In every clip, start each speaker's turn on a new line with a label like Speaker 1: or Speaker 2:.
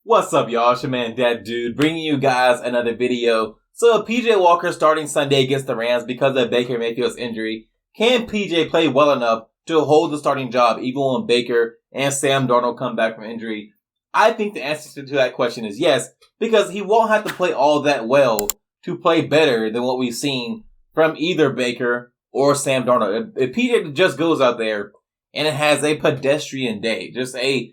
Speaker 1: What's up, y'all? It's your man, That Dude, bringing you guys another video. So, PJ Walker starting Sunday against the Rams because of Baker Mayfield's injury. Can PJ play well enough to hold the starting job even when Baker and Sam Darnold come back from injury? I think the answer to that question is yes, because he won't have to play all that well to play better than what we've seen from either Baker or Sam Darnold. If PJ just goes out there and it has a pedestrian day, just an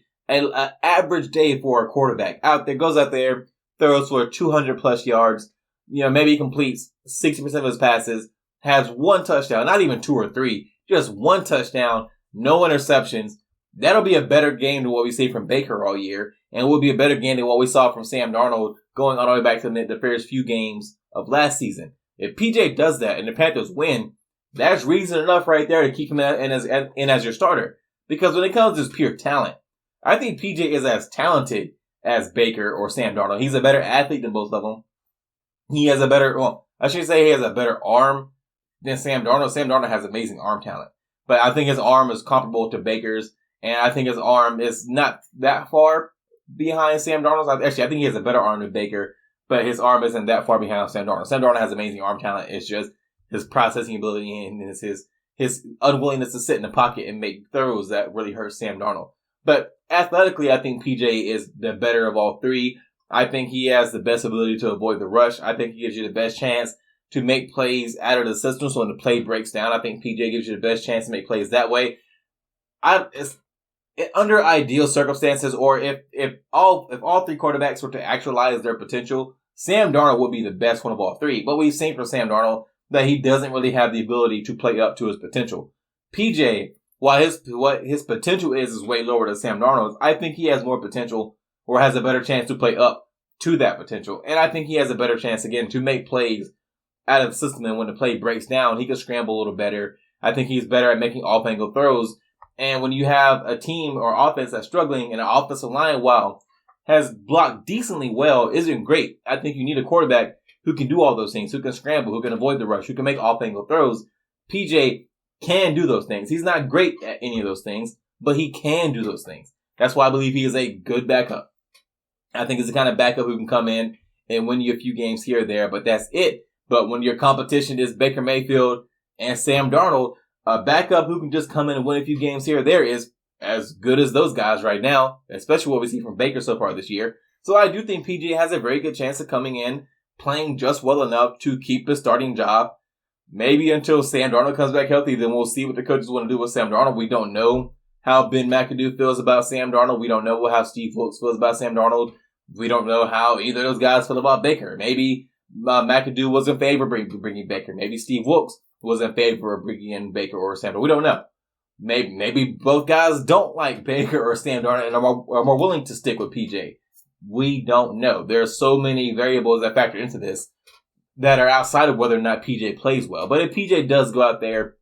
Speaker 1: average day for a quarterback goes out there, throws for 200 plus yards, maybe he completes 60% of his passes, has one touchdown, not even two or three, just one touchdown, no interceptions. That'll be a better game than what we see from Baker all year, and will be a better game than what we saw from Sam Darnold going all the way back to the first few games of last season. If PJ does that and the Panthers win, that's reason enough right there to keep him in as your starter. Because when it comes to pure talent, I think PJ is as talented as Baker or Sam Darnold. He's a better athlete than both of them. He has I should say he has a better arm than Sam Darnold. Sam Darnold has amazing arm talent. But I think his arm is comparable to Baker's. And I think his arm is not that far behind Sam Darnold's. Actually, I think he has a better arm than Baker. But his arm isn't that far behind Sam Darnold. Sam Darnold has amazing arm talent. It's just his processing ability and his unwillingness to sit in the pocket and make throws that really hurt Sam Darnold. But athletically, I think PJ is the better of all three. I think he has the best ability to avoid the rush. I think he gives you the best chance to make plays out of the system. So when the play breaks down, I think PJ gives you the best chance to make plays that way. Under ideal circumstances, or if all three quarterbacks were to actualize their potential, Sam Darnold would be the best one of all three. But we've seen from Sam Darnold that he doesn't really have the ability to play up to his potential. PJ, while what his potential is way lower than Sam Darnold's, I think he has more potential or has a better chance to play up to that potential. And I think he has a better chance, again, to make plays out of the system. And when the play breaks down, he can scramble a little better. I think he's better at making off-angle throws. And when you have a team or offense that's struggling and an offensive line, while has blocked decently well, isn't great. I think you need a quarterback who can do all those things, who can scramble, who can avoid the rush, who can make off-angle throws. PJ can do those things. He's not great at any of those things, but he can do those things. That's why I believe he is a good backup. I think he's the kind of backup who can come in and win you a few games here or there, but that's it. But when your competition is Baker Mayfield and Sam Darnold, a backup who can just come in and win a few games here or there is as good as those guys right now, especially what we see from Baker so far this year. So I do think PJ has a very good chance of coming in, playing just well enough to keep his starting job. Maybe until Sam Darnold comes back healthy, then we'll see what the coaches want to do with Sam Darnold. We don't know how Ben McAdoo feels about Sam Darnold. We don't know how Steve Wilks feels about Sam Darnold. We don't know how either of those guys feel about Baker. Maybe McAdoo was in favor of bringing Baker. Maybe Steve Wilks was in favor of bringing in Baker or Sam Darnold. We don't know. Maybe both guys don't like Baker or Sam Darnold and are more willing to stick with PJ. We don't know. There are so many variables that factor into this that are outside of whether or not PJ plays well. But if PJ does go out there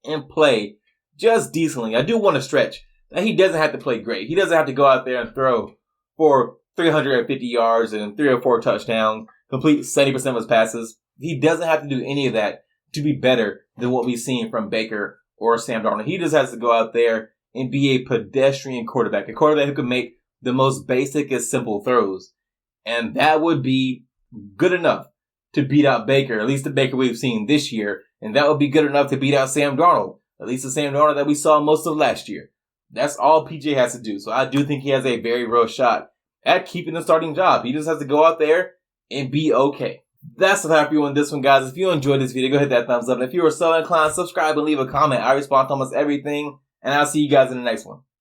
Speaker 1: and play just decently, I do want to stretch that he doesn't have to play great. He doesn't have to go out there and throw for 350 yards and 3 or 4 touchdowns, complete 70% of his passes. He doesn't have to do any of that to be better than what we've seen from Baker or Sam Darnold. He just has to go out there and be a pedestrian quarterback, a quarterback who can make the most basic and simple throws. And that would be good enough to beat out Baker, at least the Baker we've seen this year. And that would be good enough to beat out Sam Darnold, at least the Sam Darnold that we saw most of last year. That's all PJ has to do. So I do think he has a very real shot at keeping the starting job. He just has to go out there and be okay. That's what I have for you on this one, guys. If you enjoyed this video, go hit that thumbs up. And if you are so inclined, subscribe and leave a comment. I respond to almost everything. And I'll see you guys in the next one.